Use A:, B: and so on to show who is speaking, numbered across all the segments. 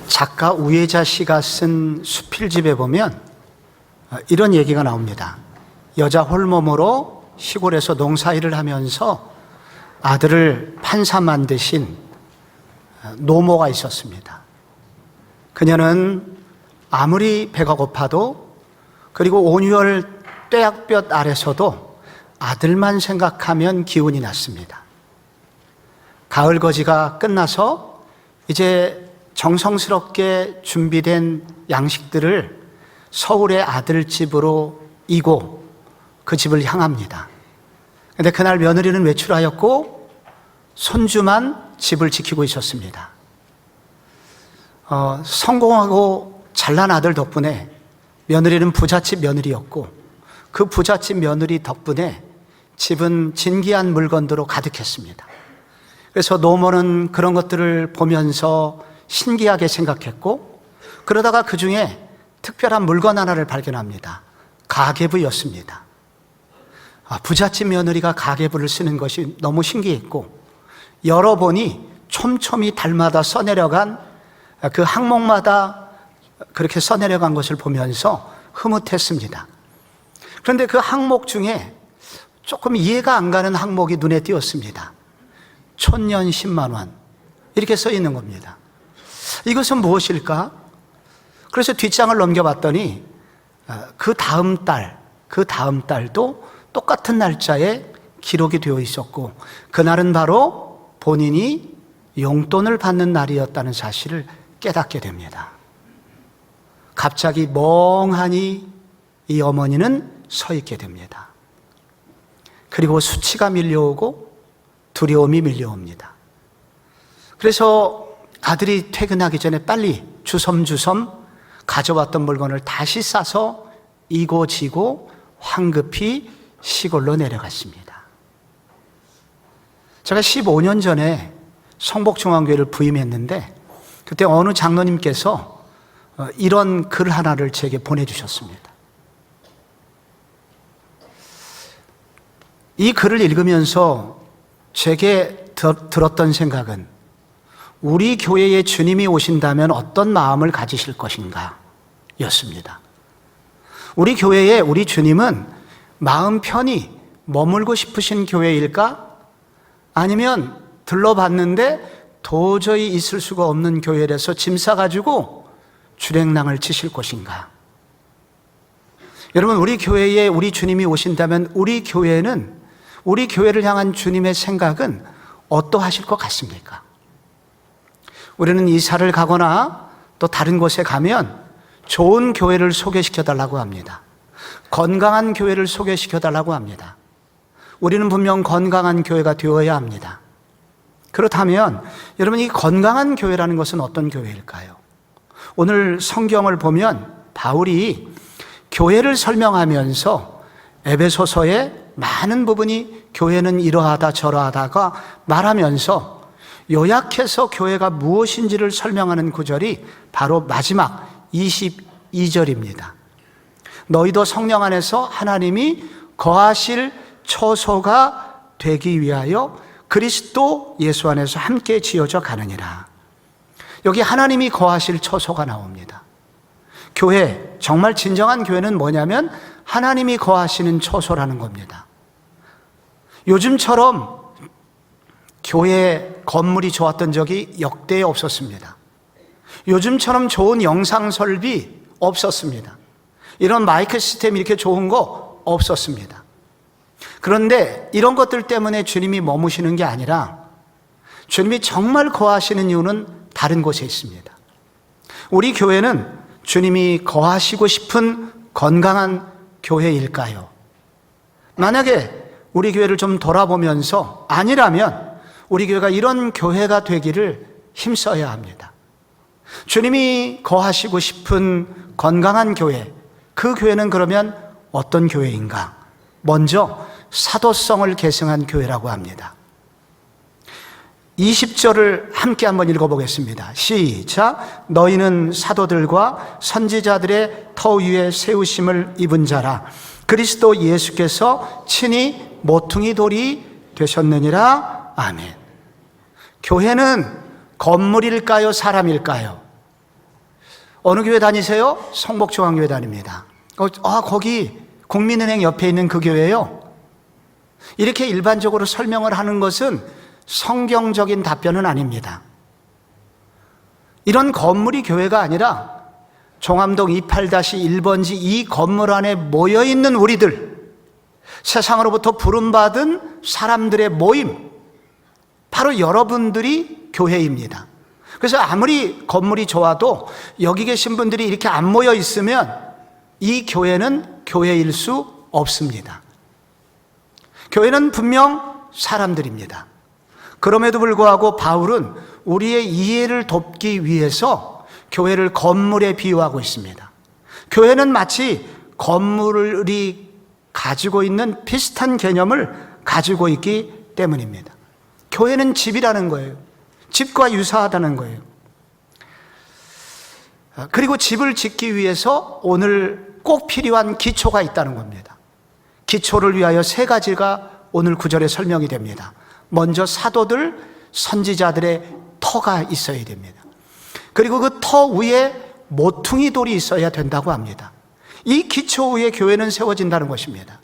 A: 작가 우혜자 씨가 쓴 수필집에 보면 이런 얘기가 나옵니다. 여자 홀몸으로 시골에서 농사일을 하면서 아들을 판사 만드신 노모가 있었습니다. 그녀는 아무리 배가 고파도, 그리고 온유월 뙤약볕 아래서도 아들만 생각하면 기운이 났습니다. 가을 거지가 끝나서 이제 정성스럽게 준비된 양식들을 서울의 아들 집으로 이고 그 집을 향합니다. 그런데 그날 며느리는 외출하였고 손주만 집을 지키고 있었습니다. 성공하고 잘난 아들 덕분에 며느리는 부잣집 며느리였고, 그 부잣집 며느리 덕분에 집은 진귀한 물건들로 가득했습니다. 그래서 노모는 그런 것들을 보면서 신기하게 생각했고, 그러다가 그 중에 특별한 물건 하나를 발견합니다. 가계부였습니다. 부잣집 며느리가 가계부를 쓰는 것이 너무 신기했고, 열어보니 촘촘히 달마다 써내려간 그 항목마다 그렇게 써내려간 것을 보면서 흐뭇했습니다. 그런데 그 항목 중에 조금 이해가 안 가는 항목이 눈에 띄었습니다. 촌년 10만 원 이렇게 써 있는 겁니다. 이것은 무엇일까? 그래서 뒷장을 넘겨봤더니 그 다음 달도 똑같은 날짜에 기록이 되어 있었고, 그날은 바로 본인이 용돈을 받는 날이었다는 사실을 깨닫게 됩니다. 갑자기 멍하니 이 어머니는 서 있게 됩니다. 그리고 수치가 밀려오고 두려움이 밀려옵니다. 그래서 아들이 퇴근하기 전에 빨리 주섬주섬 가져왔던 물건을 다시 싸서 이고지고 황급히 시골로 내려갔습니다. 제가 15년 전에 성복중앙교회를 부임했는데, 그때 어느 장로님께서 이런 글 하나를 제게 보내주셨습니다. 이 글을 읽으면서 제게 들었던 생각은, 우리 교회에 주님이 오신다면 어떤 마음을 가지실 것인가 였습니다. 우리 교회에 우리 주님은 마음 편히 머물고 싶으신 교회일까? 아니면 들러봤는데 도저히 있을 수가 없는 교회라서 짐 싸가지고 주랭랑을 치실 것인가? 여러분, 우리 교회에 우리 주님이 오신다면 우리 교회를 향한 주님의 생각은 어떠하실 것 같습니까? 우리는 이사를 가거나 또 다른 곳에 가면 좋은 교회를 소개시켜달라고 합니다. 건강한 교회를 소개시켜달라고 합니다. 우리는 분명 건강한 교회가 되어야 합니다. 그렇다면 여러분, 이 건강한 교회라는 것은 어떤 교회일까요? 오늘 성경을 보면 바울이 교회를 설명하면서 에베소서의 많은 부분이 교회는 이러하다 저러하다가 말하면서 요약해서 교회가 무엇인지를 설명하는 구절이 바로 마지막 22절입니다. 너희도 성령 안에서 하나님이 거하실 처소가 되기 위하여 그리스도 예수 안에서 함께 지어져 가느니라. 여기 하나님이 거하실 처소가 나옵니다. 교회, 정말 진정한 교회는 뭐냐면 하나님이 거하시는 처소라는 겁니다. 요즘처럼 교회 건물이 좋았던 적이 역대 없었습니다. 요즘처럼 좋은 영상 설비 없었습니다. 이런 마이크 시스템이 이렇게 좋은 거 없었습니다. 그런데 이런 것들 때문에 주님이 머무시는 게 아니라 주님이 정말 거하시는 이유는 다른 곳에 있습니다. 우리 교회는 주님이 거하시고 싶은 건강한 교회일까요? 만약에 우리 교회를 좀 돌아보면서 아니라면 우리 교회가 이런 교회가 되기를 힘써야 합니다. 주님이 거하시고 싶은 건강한 교회, 그 교회는 그러면 어떤 교회인가? 먼저 사도성을 계승한 교회라고 합니다. 20절을 함께 한번 읽어보겠습니다. 시작. 너희는 사도들과 선지자들의 터 위에 세우심을 입은 자라. 그리스도 예수께서 친히 모퉁이 돌이 되셨느니라. 아멘. 교회는 건물일까요? 사람일까요? 어느 교회 다니세요? 성목중앙교회 다닙니다. 거기 국민은행 옆에 있는 그 교회요. 이렇게 일반적으로 설명을 하는 것은 성경적인 답변은 아닙니다. 이런 건물이 교회가 아니라 종암동 28-1번지 이 건물 안에 모여있는 우리들, 세상으로부터 부름받은 사람들의 모임, 바로 여러분들이 교회입니다. 그래서 아무리 건물이 좋아도 여기 계신 분들이 이렇게 안 모여 있으면 이 교회는 교회일 수 없습니다. 교회는 분명 사람들입니다. 그럼에도 불구하고 바울은 우리의 이해를 돕기 위해서 교회를 건물에 비유하고 있습니다. 교회는 마치 건물이 가지고 있는 비슷한 개념을 가지고 있기 때문입니다. 교회는 집이라는 거예요. 집과 유사하다는 거예요. 그리고 집을 짓기 위해서 오늘 꼭 필요한 기초가 있다는 겁니다. 기초를 위하여 세 가지가 오늘 구절에 설명이 됩니다. 먼저 사도들, 선지자들의 터가 있어야 됩니다. 그리고 그 터 위에 모퉁이 돌이 있어야 된다고 합니다. 이 기초 위에 교회는 세워진다는 것입니다.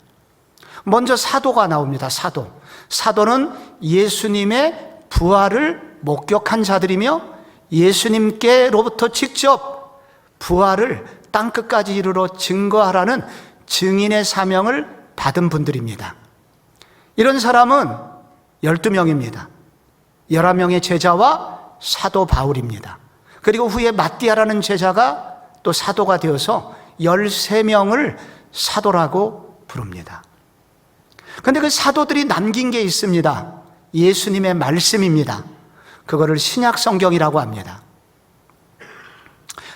A: 먼저 사도가 나옵니다. 사도는 예수님의 부활을 목격한 자들이며 예수님께로부터 직접 부활을 땅끝까지 이르러 증거하라는 증인의 사명을 받은 분들입니다. 이런 사람은 12명입니다. 11명의 제자와 사도 바울입니다. 그리고 후에 마띠아라는 제자가 또 사도가 되어서 13명을 사도라고 부릅니다. 그런데 그 사도들이 남긴 게 있습니다. 예수님의 말씀입니다. 그거를 신약 성경이라고 합니다.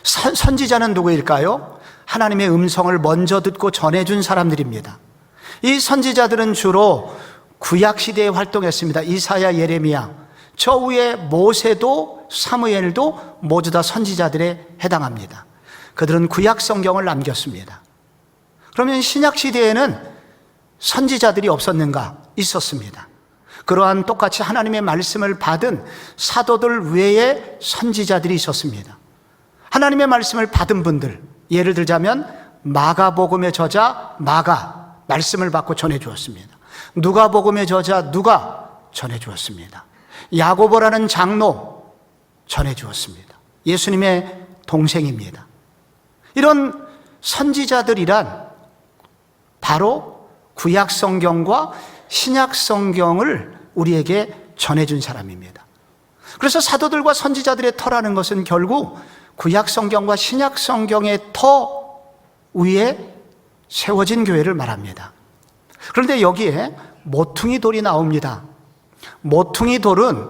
A: 선지자는 누구일까요? 하나님의 음성을 먼저 듣고 전해준 사람들입니다. 이 선지자들은 주로 구약시대에 활동했습니다. 이사야, 예레미야, 저 위에 모세도 사무엘도 모두 다 선지자들에 해당합니다. 그들은 구약 성경을 남겼습니다. 그러면 신약시대에는 선지자들이 없었는가? 있었습니다. 그러한 똑같이 하나님의 말씀을 받은 사도들 외에 선지자들이 있었습니다. 하나님의 말씀을 받은 분들, 예를 들자면 마가복음의 저자 마가 말씀을 받고 전해주었습니다. 누가복음의 저자 누가 전해주었습니다. 야고보라는 장로 전해주었습니다. 예수님의 동생입니다. 이런 선지자들이란 바로 구약 성경과 신약 성경을 우리에게 전해준 사람입니다. 그래서 사도들과 선지자들의 터라는 것은 결국 구약 성경과 신약 성경의 터 위에 세워진 교회를 말합니다. 그런데 여기에 모퉁이 돌이 나옵니다. 모퉁이 돌은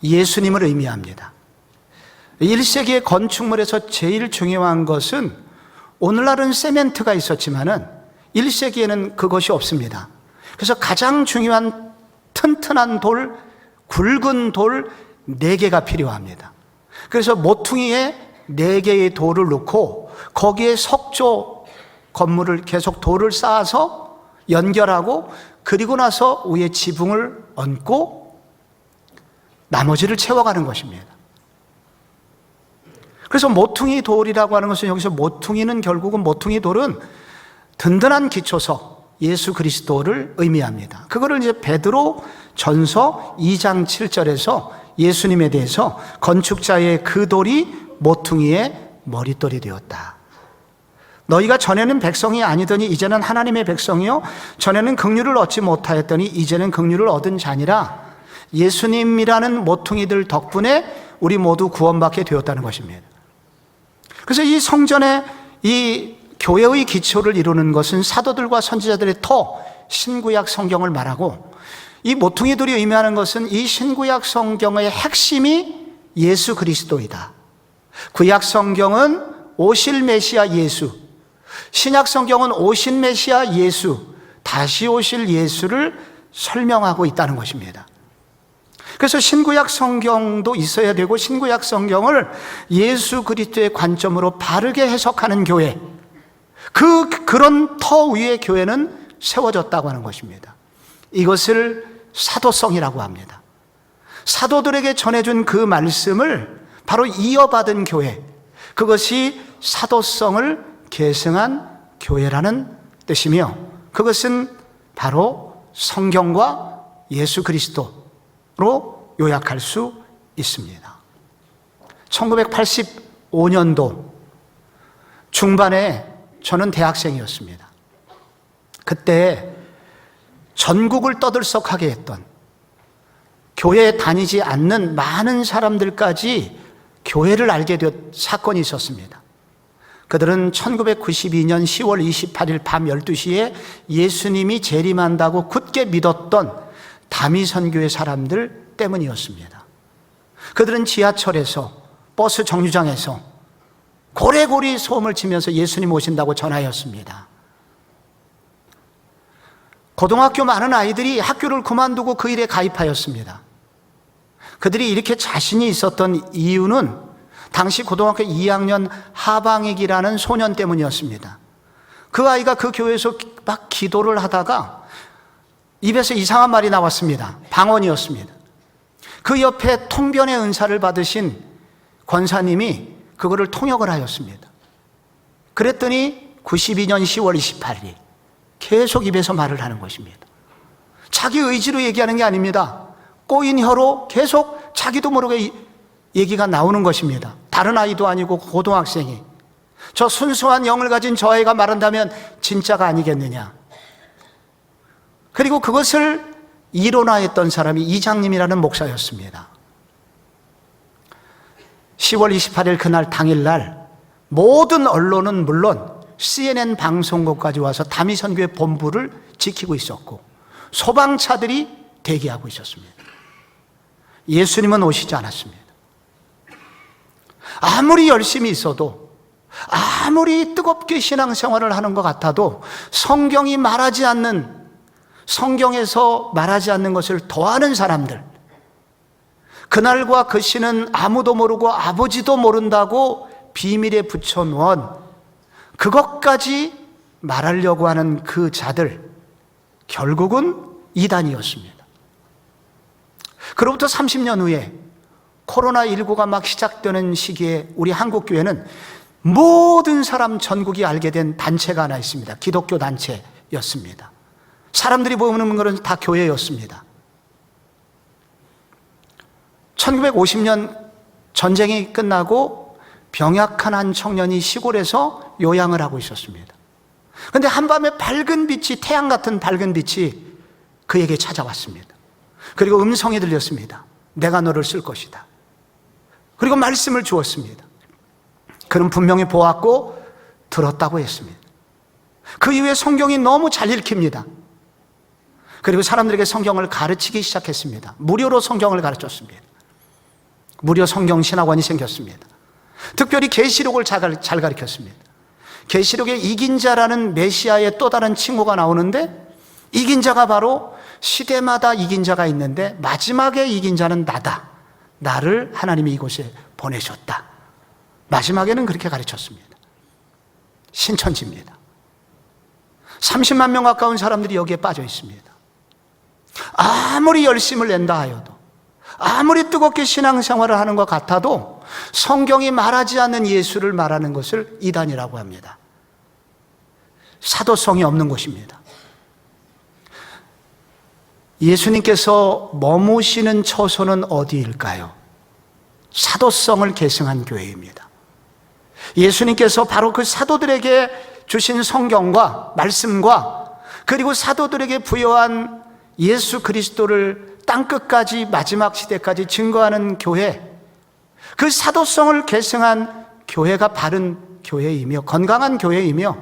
A: 예수님을 의미합니다. 1세기의 건축물에서 제일 중요한 것은 오늘날은 세멘트가 있었지만은 1세기에는 그것이 없습니다. 그래서 가장 중요한 튼튼한 돌, 굵은 돌 4개가 필요합니다. 그래서 모퉁이에 4개의 돌을 넣고 거기에 석조 건물을 계속 돌을 쌓아서 연결하고 그리고 나서 위에 지붕을 얹고 나머지를 채워가는 것입니다. 그래서 모퉁이 돌이라고 하는 것은 여기서 모퉁이는 결국은 모퉁이 돌은 든든한 기초석 예수 그리스도를 의미합니다. 그거를 이제 베드로 전서 2장 7절에서 예수님에 대해서 건축자의 그 돌이 모퉁이의 머릿돌이 되었다. 너희가 전에는 백성이 아니더니 이제는 하나님의 백성이요 전에는 긍휼을 얻지 못하였더니 이제는 긍휼을 얻은 자니라. 예수님이라는 모퉁이들 덕분에 우리 모두 구원받게 되었다는 것입니다. 그래서 이 성전의 이 교회의 기초를 이루는 것은 사도들과 선지자들의 터, 신구약 성경을 말하고 이 모퉁이들이 의미하는 것은 이 신구약 성경의 핵심이 예수 그리스도이다. 구약 성경은 오실 메시아 예수, 신약 성경은 오신 메시아 예수, 다시 오실 예수를 설명하고 있다는 것입니다. 그래서 신구약 성경도 있어야 되고 신구약 성경을 예수 그리스도의 관점으로 바르게 해석하는 교회, 그런 터 위에 교회는 세워졌다고 하는 것입니다. 이것을 사도성이라고 합니다. 사도들에게 전해준 그 말씀을 바로 이어받은 교회, 그것이 사도성을 계승한 교회라는 뜻이며, 그것은 바로 성경과 예수 그리스도로 요약할 수 있습니다. 1985년도 중반에 저는 대학생이었습니다. 그때 전국을 떠들썩하게 했던, 교회에 다니지 않는 많은 사람들까지 교회를 알게 된 사건이 있었습니다. 그들은 1992년 10월 28일 밤 12시에 예수님이 재림한다고 굳게 믿었던 다미선교회 사람들 때문이었습니다. 그들은 지하철에서, 버스 정류장에서 고래고래 소음을 치면서 예수님 오신다고 전하였습니다. 고등학교 많은 아이들이 학교를 그만두고 그 일에 가입하였습니다. 그들이 이렇게 자신이 있었던 이유는 당시 고등학교 2학년 하방익이라는 소년 때문이었습니다. 그 아이가 그 교회에서 막 기도를 하다가 입에서 이상한 말이 나왔습니다. 방언이었습니다. 그 옆에 통변의 은사를 받으신 권사님이 그거를 통역을 하였습니다. 그랬더니 92년 10월 28일 계속 입에서 말을 하는 것입니다. 자기 의지로 얘기하는 게 아닙니다. 꼬인 혀로 계속 자기도 모르게 얘기가 나오는 것입니다. 다른 아이도 아니고 고등학생이. 저 순수한 영을 가진 저 아이가 말한다면 진짜가 아니겠느냐. 그리고 그것을 이론화했던 사람이 이장님이라는 목사였습니다. 10월 28일 그날 당일날 모든 언론은 물론 CNN 방송국까지 와서 다미선교회 본부를 지키고 있었고 소방차들이 대기하고 있었습니다. 예수님은 오시지 않았습니다. 아무리 열심히 있어도, 아무리 뜨겁게 신앙생활을 하는 것 같아도 성경이 말하지 않는, 성경에서 말하지 않는 것을 더하는 사람들, 그날과 그 시는 아무도 모르고 아버지도 모른다고 비밀에 붙여놓은 그것까지 말하려고 하는 그 자들, 결국은 이단이었습니다. 그로부터 30년 후에 코로나19가 막 시작되는 시기에 우리 한국교회는 모든 사람 전국이 알게 된 단체가 하나 있습니다. 기독교 단체였습니다. 사람들이 모이는 것은 다 교회였습니다. 1950년 전쟁이 끝나고 병약한 한 청년이 시골에서 요양을 하고 있었습니다. 그런데 한밤에 밝은 빛이, 태양 같은 밝은 빛이 그에게 찾아왔습니다. 그리고 음성이 들렸습니다. 내가 너를 쓸 것이다. 그리고 말씀을 주었습니다. 그는 분명히 보았고 들었다고 했습니다. 그 이후에 성경이 너무 잘 읽힙니다. 그리고 사람들에게 성경을 가르치기 시작했습니다. 무료로 성경을 가르쳤습니다. 무료 성경 신학원이 생겼습니다. 특별히 계시록을 잘 가르쳤습니다. 계시록에 이긴 자라는 메시아의 또 다른 칭호가 나오는데, 이긴 자가 바로 시대마다 이긴 자가 있는데 마지막에 이긴 자는 나다. 나를 하나님이 이곳에 보내셨다. 마지막에는 그렇게 가르쳤습니다. 신천지입니다. 30만 명 가까운 사람들이 여기에 빠져 있습니다. 아무리 열심을 낸다 하여도, 아무리 뜨겁게 신앙생활을 하는 것 같아도 성경이 말하지 않는 예수를 말하는 것을 이단이라고 합니다. 사도성이 없는 것입니다. 예수님께서 머무시는 처소는 어디일까요? 사도성을 계승한 교회입니다. 예수님께서 바로 그 사도들에게 주신 성경과 말씀과 그리고 사도들에게 부여한 예수 그리스도를 땅끝까지 마지막 시대까지 증거하는 교회, 그 사도성을 계승한 교회가 바른 교회이며 건강한 교회이며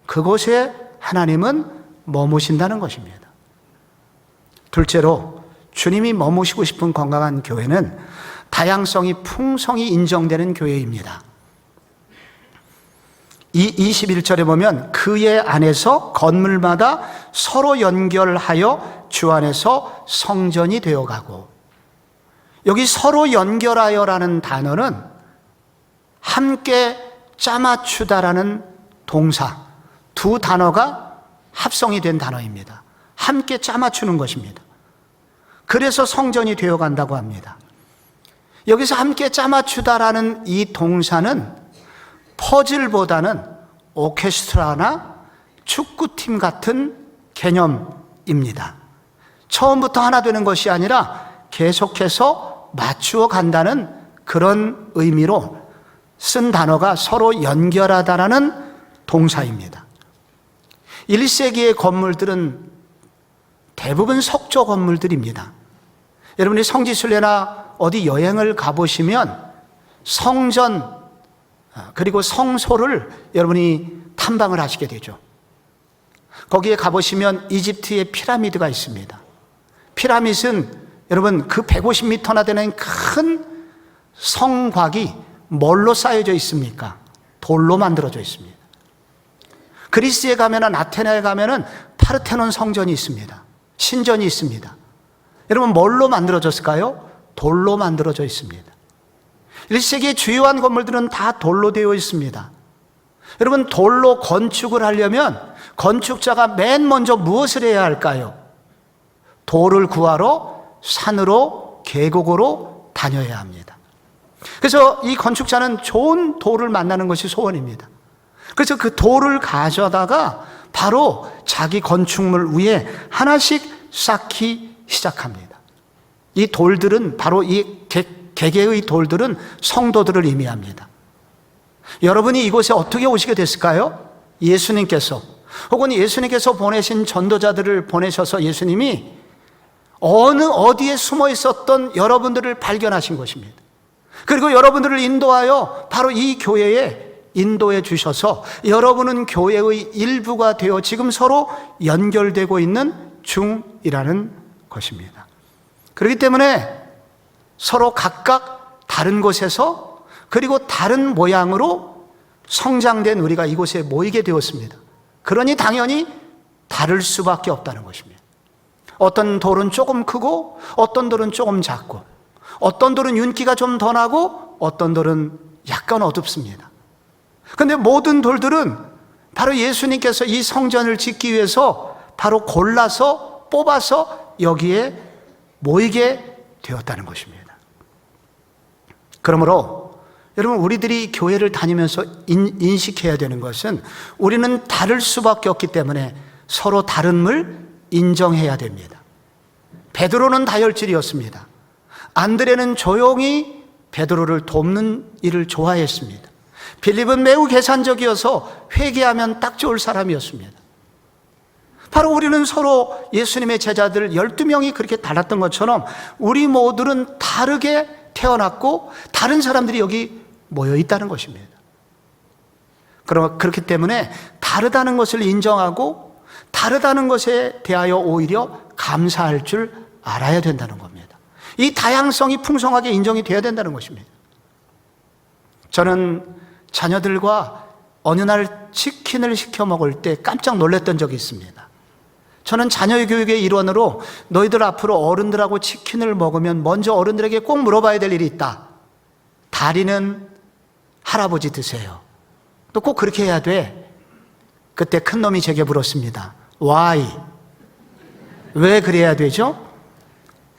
A: 그곳에 하나님은 머무신다는 것입니다. 둘째로 주님이 머무시고 싶은 건강한 교회는 다양성이 풍성히 인정되는 교회입니다. 이 21절에 보면 그의 안에서 건물마다 서로 연결하여 주 안에서 성전이 되어가고, 여기 서로 연결하여라는 단어는 함께 짜맞추다라는 동사, 두 단어가 합성이 된 단어입니다. 함께 짜맞추는 것입니다. 그래서 성전이 되어간다고 합니다. 여기서 함께 짜맞추다라는 이 동사는 퍼즐보다는 오케스트라나 축구팀 같은 개념입니다. 처음부터 하나 되는 것이 아니라 계속해서 맞추어 간다는 그런 의미로 쓴 단어가 서로 연결하다라는 동사입니다. 1세기의 건물들은 대부분 석조 건물들입니다. 여러분이 성지순례나 어디 여행을 가보시면 성전 그리고 성소를 여러분이 탐방을 하시게 되죠. 거기에 가보시면 이집트의 피라미드가 있습니다. 피라미드는 여러분 그 150m나 되는 큰 성곽이 뭘로 쌓여져 있습니까? 돌로 만들어져 있습니다. 그리스에 가면은, 아테네에 가면은 파르테논 성전이 있습니다. 신전이 있습니다. 여러분 뭘로 만들어졌을까요? 돌로 만들어져 있습니다. 1세기의 주요한 건물들은 다 돌로 되어 있습니다. 여러분 돌로 건축을 하려면 건축자가 맨 먼저 무엇을 해야 할까요? 돌을 구하러 산으로 계곡으로 다녀야 합니다. 그래서 이 건축자는 좋은 돌을 만나는 것이 소원입니다. 그래서 그 돌을 가져다가 바로 자기 건축물 위에 하나씩 쌓기 시작합니다. 이 돌들은 바로 이 개개의 돌들은 성도들을 의미합니다. 여러분이 이곳에 어떻게 오시게 됐을까요? 예수님께서 혹은 예수님께서 보내신 전도자들을 보내셔서 예수님이 어디에 숨어 있었던 여러분들을 발견하신 것입니다. 그리고 여러분들을 인도하여 바로 이 교회에 인도해 주셔서 여러분은 교회의 일부가 되어 지금 서로 연결되고 있는 중이라는 것입니다. 그렇기 때문에 서로 각각 다른 곳에서 그리고 다른 모양으로 성장된 우리가 이곳에 모이게 되었습니다. 그러니 당연히 다를 수밖에 없다는 것입니다. 어떤 돌은 조금 크고 어떤 돌은 조금 작고 어떤 돌은 윤기가 좀 더 나고 어떤 돌은 약간 어둡습니다. 그런데 모든 돌들은 바로 예수님께서 이 성전을 짓기 위해서 바로 골라서 뽑아서 여기에 모이게 되었다는 것입니다. 그러므로 여러분 우리들이 교회를 다니면서 인식해야 되는 것은 우리는 다를 수밖에 없기 때문에 서로 다름을 인정해야 됩니다. 베드로는 다혈질이었습니다. 안드레는 조용히 베드로를 돕는 일을 좋아했습니다. 빌립은 매우 계산적이어서 회개하면 딱 좋을 사람이었습니다. 바로 우리는 서로 예수님의 제자들 12명이 그렇게 달랐던 것처럼 우리 모두는 다르게 태어났고 다른 사람들이 여기 모여 있다는 것입니다. 그렇기 때문에 다르다는 것을 인정하고 다르다는 것에 대하여 오히려 감사할 줄 알아야 된다는 겁니다. 이 다양성이 풍성하게 인정이 되어야 된다는 것입니다. 저는 자녀들과 어느 날 치킨을 시켜 먹을 때 깜짝 놀랐던 적이 있습니다. 저는 자녀 교육의 일원으로 너희들 앞으로 어른들하고 치킨을 먹으면 먼저 어른들에게 꼭 물어봐야 될 일이 있다. 다리는 할아버지 드세요. 또 꼭 그렇게 해야 돼. 그때 큰 놈이 제게 물었습니다. Why? 왜 그래야 되죠?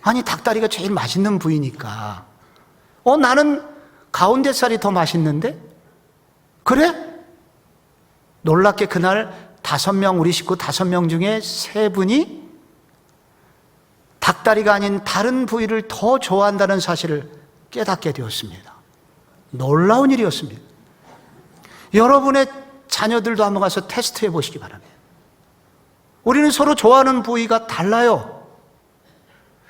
A: 아니 닭다리가 제일 맛있는 부위니까. 나는 가운데 살이 더 맛있는데? 그래? 놀랍게 그날 5명, 우리 식구 5명 중에 3분이 닭다리가 아닌 다른 부위를 더 좋아한다는 사실을 깨닫게 되었습니다. 놀라운 일이었습니다. 여러분의 자녀들도 한번 가서 테스트해 보시기 바랍니다. 우리는 서로 좋아하는 부위가 달라요.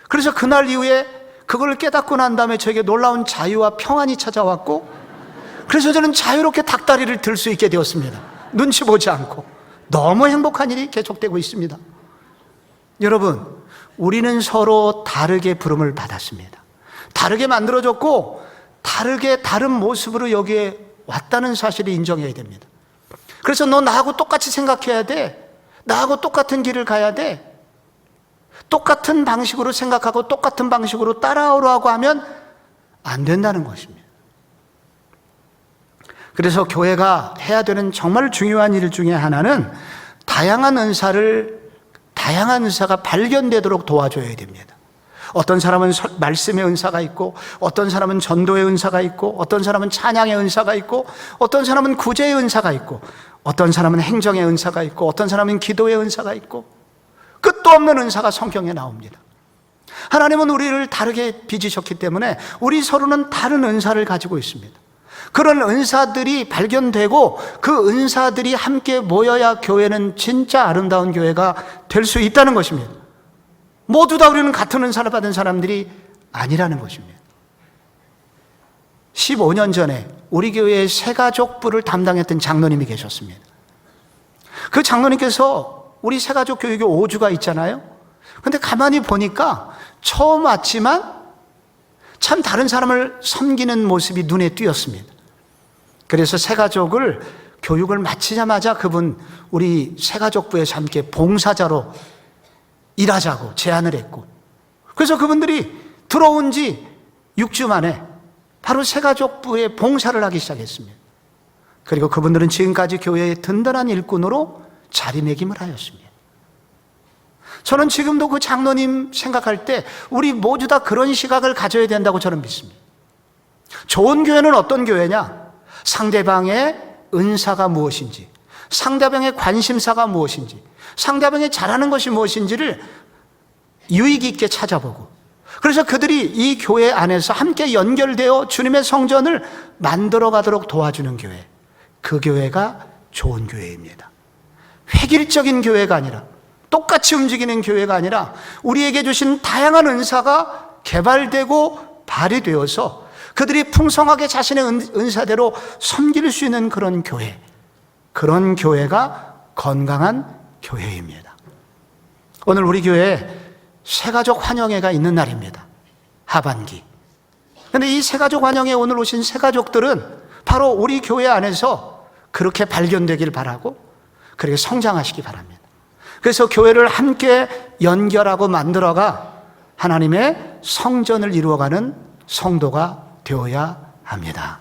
A: 그래서 그날 이후에 그걸 깨닫고 난 다음에 저에게 놀라운 자유와 평안이 찾아왔고, 그래서 저는 자유롭게 닭다리를 들 수 있게 되었습니다. 눈치 보지 않고. 너무 행복한 일이 계속되고 있습니다. 여러분, 우리는 서로 다르게 부름을 받았습니다. 다르게 만들어졌고 다르게 다른 모습으로 여기에 왔다는 사실을 인정해야 됩니다. 그래서 너 나하고 똑같이 생각해야 돼. 나하고 똑같은 길을 가야 돼. 똑같은 방식으로 생각하고 똑같은 방식으로 따라오라고 하면 안 된다는 것입니다. 그래서 교회가 해야 되는 정말 중요한 일 중에 하나는 다양한 은사가 발견되도록 도와줘야 됩니다. 어떤 사람은 말씀의 은사가 있고, 어떤 사람은 전도의 은사가 있고, 어떤 사람은 찬양의 은사가 있고, 어떤 사람은 구제의 은사가 있고, 어떤 사람은 행정의 은사가 있고, 어떤 사람은 기도의 은사가 있고, 끝도 없는 은사가 성경에 나옵니다. 하나님은 우리를 다르게 빚으셨기 때문에 우리 서로는 다른 은사를 가지고 있습니다. 그런 은사들이 발견되고 그 은사들이 함께 모여야 교회는 진짜 아름다운 교회가 될 수 있다는 것입니다. 모두 다 우리는 같은 은사를 받은 사람들이 아니라는 것입니다. 15년 전에 우리 교회의 새가족부를 담당했던 장로님이 계셨습니다. 그 장로님께서 우리 새가족 교육에 5주가 있잖아요. 근데 가만히 보니까 처음 왔지만 참 다른 사람을 섬기는 모습이 눈에 띄었습니다. 그래서 새가족을 교육을 마치자마자 그분 우리 새가족부에서 함께 봉사자로 일하자고 제안을 했고, 그래서 그분들이 들어온 지 6주 만에 바로 새가족부에 봉사를 하기 시작했습니다. 그리고 그분들은 지금까지 교회의 든든한 일꾼으로 자리매김을 하였습니다. 저는 지금도 그 장로님 생각할 때 우리 모두 다 그런 시각을 가져야 된다고 저는 믿습니다. 좋은 교회는 어떤 교회냐? 상대방의 은사가 무엇인지, 상대방의 관심사가 무엇인지, 상대방이 잘하는 것이 무엇인지를 유익 있게 찾아보고, 그래서 그들이 이 교회 안에서 함께 연결되어 주님의 성전을 만들어 가도록 도와주는 교회, 그 교회가 좋은 교회입니다. 획일적인 교회가 아니라, 똑같이 움직이는 교회가 아니라 우리에게 주신 다양한 은사가 개발되고 발휘되어서 그들이 풍성하게 자신의 은사대로 섬길 수 있는 그런 교회, 그런 교회가 건강한 교회입니다. 오늘 우리 교회에 새가족 환영회가 있는 날입니다. 하반기. 그런데 이 새가족 환영회에 오늘 오신 새가족들은 바로 우리 교회 안에서 그렇게 발견되길 바라고, 그렇게 성장하시기 바랍니다. 그래서 교회를 함께 연결하고 만들어가 하나님의 성전을 이루어가는 성도가 되어야 합니다.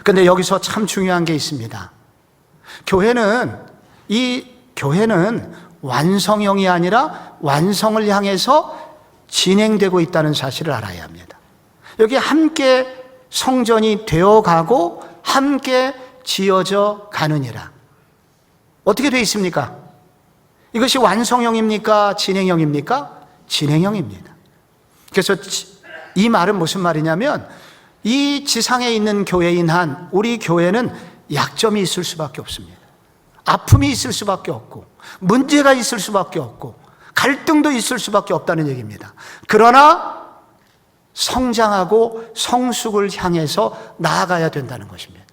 A: 그런데 여기서 참 중요한 게 있습니다. 교회는 완성형이 아니라 완성을 향해서 진행되고 있다는 사실을 알아야 합니다. 여기 함께 성전이 되어가고 함께 지어져 가느니라. 어떻게 되어 있습니까? 이것이 완성형입니까? 진행형입니까? 진행형입니다. 그래서 이 말은 무슨 말이냐면, 이 지상에 있는 교회인 한 우리 교회는 약점이 있을 수밖에 없습니다. 아픔이 있을 수밖에 없고, 문제가 있을 수밖에 없고, 갈등도 있을 수밖에 없다는 얘기입니다. 그러나 성장하고 성숙을 향해서 나아가야 된다는 것입니다.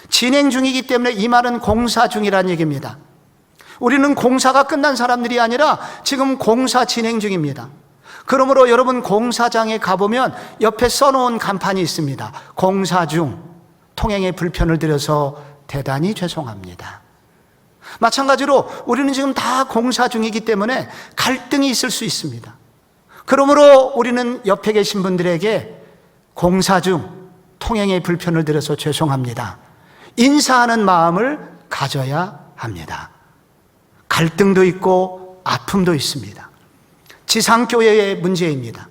A: 진행 중이기 때문에 이 말은 공사 중이라는 얘기입니다. 우리는 공사가 끝난 사람들이 아니라 지금 공사 진행 중입니다. 그러므로 여러분 공사장에 가보면 옆에 써놓은 간판이 있습니다. 공사 중, 통행에 불편을 드려서 대단히 죄송합니다. 마찬가지로 우리는 지금 다 공사 중이기 때문에 갈등이 있을 수 있습니다. 그러므로 우리는 옆에 계신 분들에게 공사 중, 통행에 불편을 드려서 죄송합니다, 인사하는 마음을 가져야 합니다. 갈등도 있고 아픔도 있습니다. 지상교회의 문제입니다.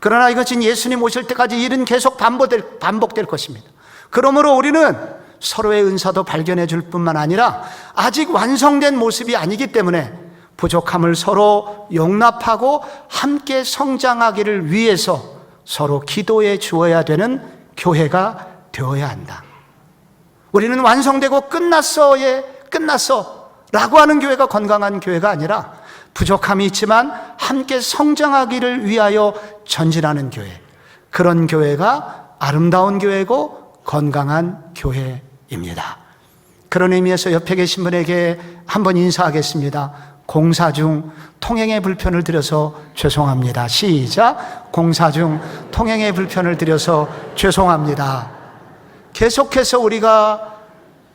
A: 그러나 이것은 예수님 오실 때까지 일은 계속 반복될 것입니다. 그러므로 우리는 서로의 은사도 발견해 줄 뿐만 아니라 아직 완성된 모습이 아니기 때문에 부족함을 서로 용납하고 함께 성장하기를 위해서 서로 기도해 주어야 되는 교회가 되어야 한다. 우리는 완성되고 끝났어 라고 하는 교회가 건강한 교회가 아니라 부족함이 있지만 함께 성장하기를 위하여 전진하는 교회, 그런 교회가 아름다운 교회고 건강한 교회입니다. 그런 의미에서 옆에 계신 분에게 한번 인사하겠습니다. 공사 중 통행에 불편을 드려서 죄송합니다. 시작. 공사 중 통행에 불편을 드려서 죄송합니다. 계속해서 우리가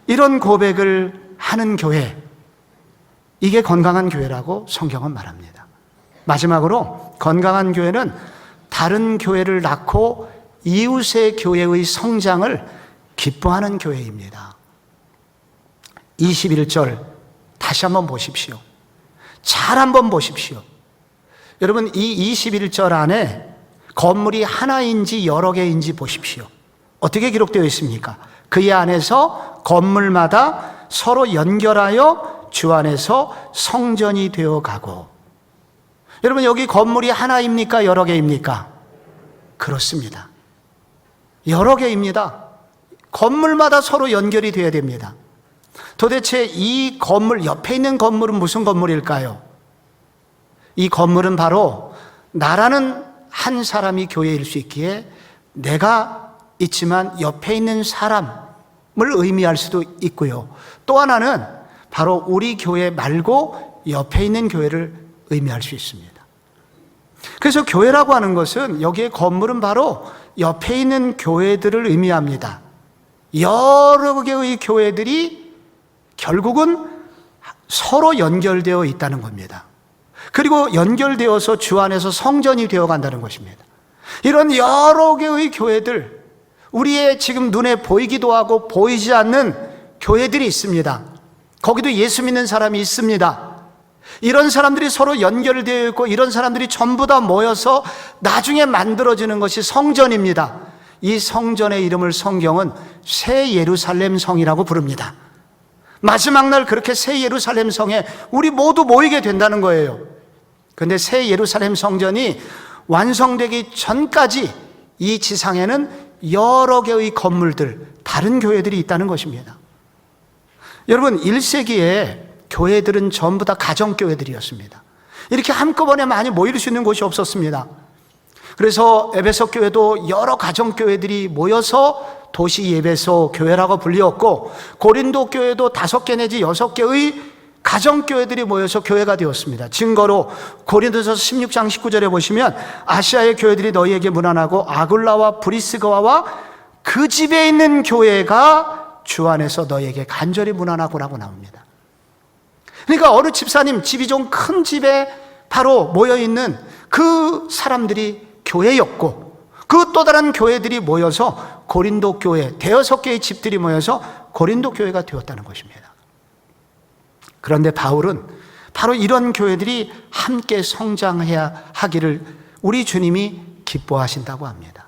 A: 이런 고백을 하는 교회, 이게 건강한 교회라고 성경은 말합니다. 마지막으로 건강한 교회는 다른 교회를 낳고 이웃의 교회의 성장을 기뻐하는 교회입니다. 21절 다시 한번 보십시오. 잘 한번 보십시오. 여러분, 이 21절 안에 건물이 하나인지 여러 개인지 보십시오. 어떻게 기록되어 있습니까? 그의 안에서 건물마다 서로 연결하여 주 안에서 성전이 되어 가고. 여러분, 여기 건물이 하나입니까? 여러 개입니까? 그렇습니다. 여러 개입니다. 건물마다 서로 연결이 되어야 됩니다. 도대체 이 건물, 옆에 있는 건물은 무슨 건물일까요? 이 건물은 바로 나라는 한 사람이 교회일 수 있기에 내가 있지만 옆에 있는 사람을 의미할 수도 있고요. 또 하나는 바로 우리 교회 말고 옆에 있는 교회를 의미할 수 있습니다. 그래서 교회라고 하는 것은, 여기에 건물은 바로 옆에 있는 교회들을 의미합니다. 여러 개의 교회들이 결국은 서로 연결되어 있다는 겁니다. 그리고 연결되어서 주 안에서 성전이 되어 간다는 것입니다. 이런 여러 개의 교회들, 우리의 지금 눈에 보이기도 하고 보이지 않는 교회들이 있습니다. 거기도 예수 믿는 사람이 있습니다. 이런 사람들이 서로 연결되어 있고 이런 사람들이 전부 다 모여서 나중에 만들어지는 것이 성전입니다. 이 성전의 이름을 성경은 새 예루살렘 성이라고 부릅니다. 마지막 날 그렇게 새 예루살렘 성에 우리 모두 모이게 된다는 거예요. 그런데 새 예루살렘 성전이 완성되기 전까지 이 지상에는 여러 개의 건물들, 다른 교회들이 있다는 것입니다. 여러분, 1세기에 교회들은 전부 다 가정교회들이었습니다. 이렇게 한꺼번에 많이 모일 수 있는 곳이 없었습니다. 그래서 에베소 교회도 여러 가정교회들이 모여서 도시 예배소 교회라고 불리었고, 고린도 교회도 5개 내지 6개의 가정교회들이 모여서 교회가 되었습니다. 증거로 고린도서 16장 19절에 보시면, 아시아의 교회들이 너희에게 문안하고 아굴라와 브리스가와 그 집에 있는 교회가 주 안에서 너희에게 간절히 문안하고라고 나옵니다. 그러니까 어느 집사님 집이 좀 큰 집에 바로 모여있는 그 사람들이 교회였고, 그 또 다른 교회들이 모여서 고린도 교회, 5개의 집들이 모여서 고린도 교회가 되었다는 것입니다. 그런데 바울은 바로 이런 교회들이 함께 성장해야 하기를 우리 주님이 기뻐하신다고 합니다.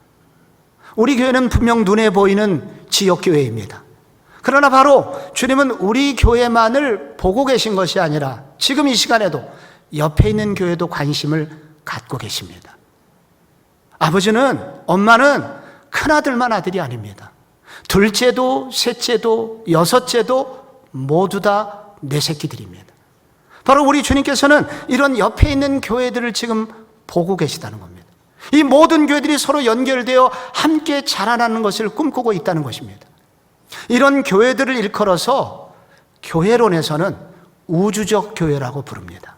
A: 우리 교회는 분명 눈에 보이는 지역교회입니다. 그러나 바로 주님은 우리 교회만을 보고 계신 것이 아니라 지금 이 시간에도 옆에 있는 교회도 관심을 갖고 계십니다. 아버지는, 엄마는 큰아들만 아들이 아닙니다. 둘째도 셋째도 여섯째도 모두 다 내 새끼들입니다. 바로 우리 주님께서는 이런 옆에 있는 교회들을 지금 보고 계시다는 겁니다. 이 모든 교회들이 서로 연결되어 함께 자라나는 것을 꿈꾸고 있다는 것입니다. 이런 교회들을 일컬어서 교회론에서는 우주적 교회라고 부릅니다.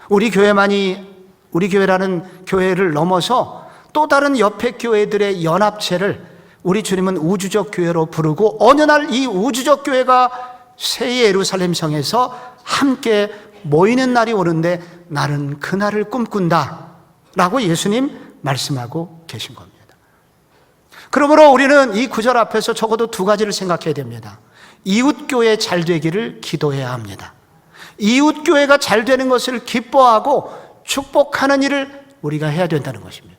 A: 우리 교회라는 교회를 넘어서 또 다른 옆에 교회들의 연합체를 우리 주님은 우주적 교회로 부르고, 어느 날 이 우주적 교회가 새 예루살렘 성에서 함께 모이는 날이 오는데 나는 그날을 꿈꾼다 라고 예수님 말씀하고 계신 겁니다. 그러므로 우리는 이 구절 앞에서 적어도 2가지를 생각해야 됩니다. 이웃교회 잘 되기를 기도해야 합니다. 이웃교회가 잘 되는 것을 기뻐하고 축복하는 일을 우리가 해야 된다는 것입니다.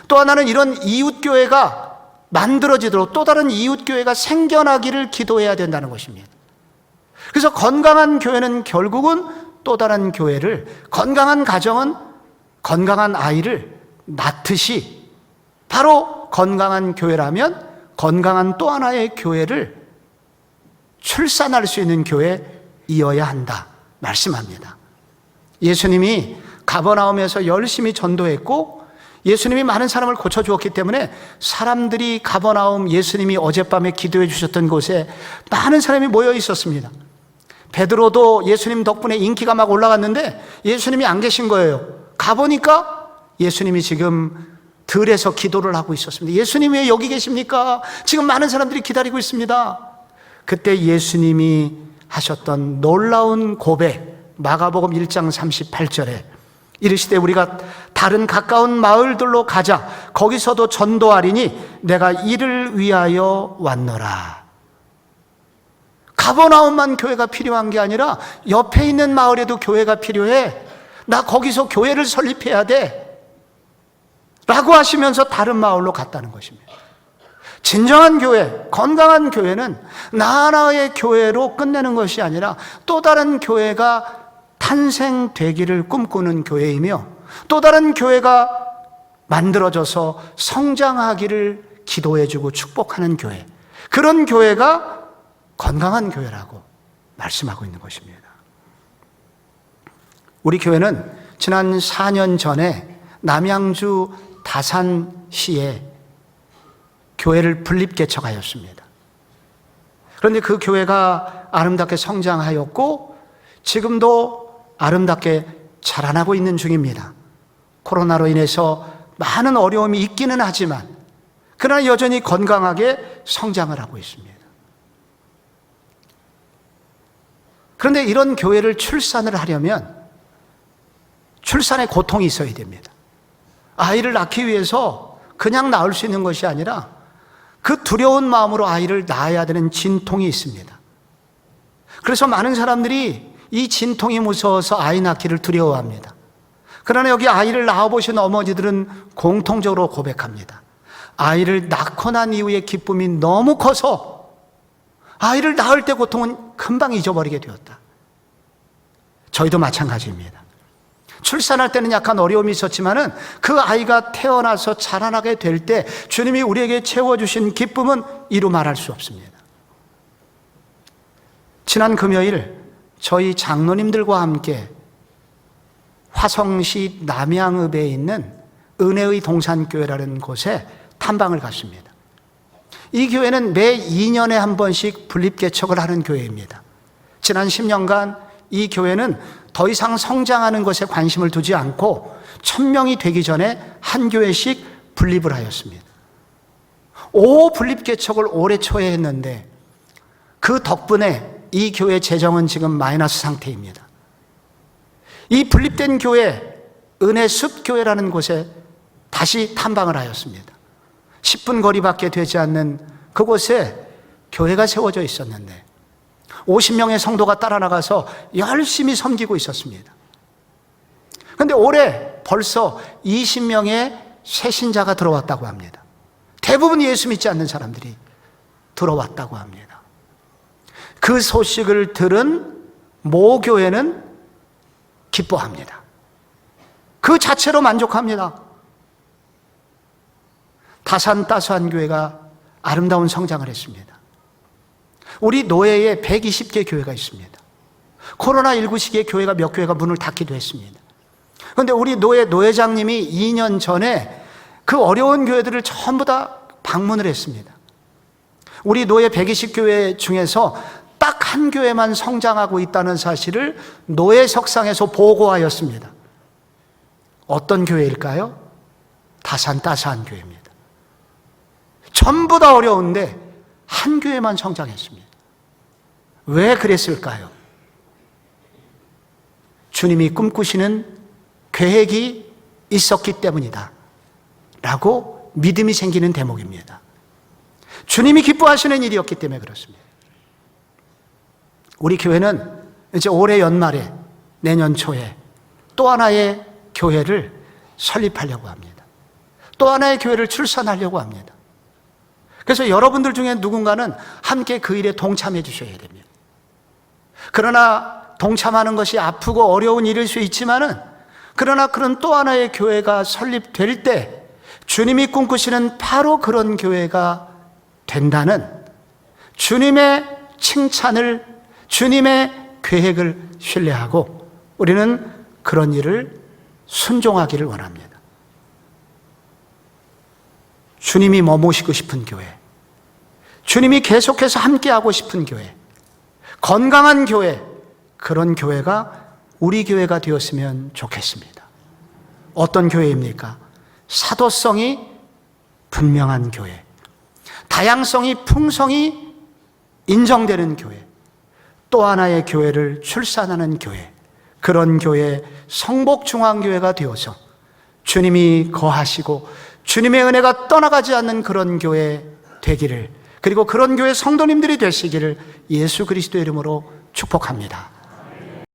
A: 또 하나는 이런 이웃교회가 만들어지도록 또 다른 이웃교회가 생겨나기를 기도해야 된다는 것입니다. 그래서 건강한 교회는 결국은 또 다른 교회를, 건강한 가정은 건강한 아이를 낳듯이 바로 건강한 교회라면 건강한 또 하나의 교회를 출산할 수 있는 교회이어야 한다 말씀합니다. 예수님이 가버나움에서 열심히 전도했고 예수님이 많은 사람을 고쳐주었기 때문에 사람들이 가버나움, 예수님이 어젯밤에 기도해 주셨던 곳에 많은 사람이 모여 있었습니다. 베드로도 예수님 덕분에 인기가 막 올라갔는데 예수님이 안 계신 거예요. 가보니까 예수님이 지금 들에서 기도를 하고 있었습니다. 예수님 왜 여기 계십니까? 지금 많은 사람들이 기다리고 있습니다. 그때 예수님이 하셨던 놀라운 고백, 마가복음 1장 38절에 이르시되 우리가 다른 가까운 마을들로 가자. 거기서도 전도하리니 내가 이를 위하여 왔노라. 가버나움만 교회가 필요한 게 아니라 옆에 있는 마을에도 교회가 필요해. 나 거기서 교회를 설립해야 돼 라고 하시면서 다른 마을로 갔다는 것입니다. 진정한 교회, 건강한 교회는 나 하나의 교회로 끝내는 것이 아니라 또 다른 교회가 탄생되기를 꿈꾸는 교회이며 또 다른 교회가 만들어져서 성장하기를 기도해주고 축복하는 교회, 그런 교회가 건강한 교회라고 말씀하고 있는 것입니다. 우리 교회는 지난 4년 전에 남양주 다산시에 교회를 분립개척하였습니다. 그런데 그 교회가 아름답게 성장하였고 지금도 아름답게 자라나고 있는 중입니다. 코로나로 인해서 많은 어려움이 있기는 하지만 그러나 여전히 건강하게 성장을 하고 있습니다. 그런데 이런 교회를 출산을 하려면 출산의 고통이 있어야 됩니다. 아이를 낳기 위해서 그냥 낳을 수 있는 것이 아니라 그 두려운 마음으로 아이를 낳아야 되는 진통이 있습니다. 그래서 많은 사람들이 이 진통이 무서워서 아이 낳기를 두려워합니다. 그러나 여기 아이를 낳아보신 어머니들은 공통적으로 고백합니다. 아이를 낳고 난 이후의 기쁨이 너무 커서 아이를 낳을 때 고통은 금방 잊어버리게 되었다. 저희도 마찬가지입니다. 출산할 때는 약간 어려움이 있었지만은 그 아이가 태어나서 자라나게 될 때 주님이 우리에게 채워주신 기쁨은 이루 말할 수 없습니다. 지난 금요일 저희 장로님들과 함께 화성시 남양읍에 있는 은혜의 동산교회라는 곳에 탐방을 갔습니다. 이 교회는 매 2년에 한 번씩 분립개척을 하는 교회입니다. 지난 10년간 이 교회는 더 이상 성장하는 것에 관심을 두지 않고 1000명이 되기 전에 한 교회씩 분립을 하였습니다. 5 분립개척을 올해 초에 했는데 그 덕분에 이 교회 재정은 지금 마이너스 상태입니다. 이 분립된 교회, 은혜숲교회라는 곳에 다시 탐방을 하였습니다. 10분 거리밖에 되지 않는 그곳에 교회가 세워져 있었는데 50명의 성도가 따라 나가서 열심히 섬기고 있었습니다. 그런데 올해 벌써 20명의 새 신자가 들어왔다고 합니다. 대부분 예수 믿지 않는 사람들이 들어왔다고 합니다. 그 소식을 들은 모 교회는 기뻐합니다. 그 자체로 만족합니다. 다산 따스한 교회가 아름다운 성장을 했습니다. 우리 노예에 120개 교회가 있습니다. 코로나19 시기에 교회가 몇 교회가 문을 닫기도 했습니다. 그런데 우리 노회장님이 2년 전에 그 어려운 교회들을 전부 다 방문을 했습니다. 우리 노예 120교회 중에서 딱 한 교회만 성장하고 있다는 사실을 노예 석상에서 보고하였습니다. 어떤 교회일까요? 다산 따스한 교회입니다. 전부 다 어려운데 한 교회만 성장했습니다. 왜 그랬을까요? 주님이 꿈꾸시는 계획이 있었기 때문이다 라고 믿음이 생기는 대목입니다. 주님이 기뻐하시는 일이었기 때문에 그렇습니다. 우리 교회는 이제 올해 연말에 내년 초에 또 하나의 교회를 설립하려고 합니다. 또 하나의 교회를 출산하려고 합니다. 그래서 여러분들 중에 누군가는 함께 그 일에 동참해 주셔야 됩니다. 그러나 동참하는 것이 아프고 어려운 일일 수 있지만은 그러나 그런 또 하나의 교회가 설립될 때 주님이 꿈꾸시는 바로 그런 교회가 된다는 주님의 칭찬을, 주님의 계획을 신뢰하고 우리는 그런 일을 순종하기를 원합니다. 주님이 머무시고 싶은 교회, 주님이 계속해서 함께하고 싶은 교회, 건강한 교회, 그런 교회가 우리 교회가 되었으면 좋겠습니다. 어떤 교회입니까? 사도성이 분명한 교회, 다양성이 풍성히 인정되는 교회, 또 하나의 교회를 출산하는 교회, 그런 교회, 성복중앙교회가 되어서 주님이 거하시고 주님의 은혜가 떠나가지 않는 그런 교회 되기를, 그리고 그런 교회 성도님들이 되시기를 예수 그리스도의 이름으로 축복합니다.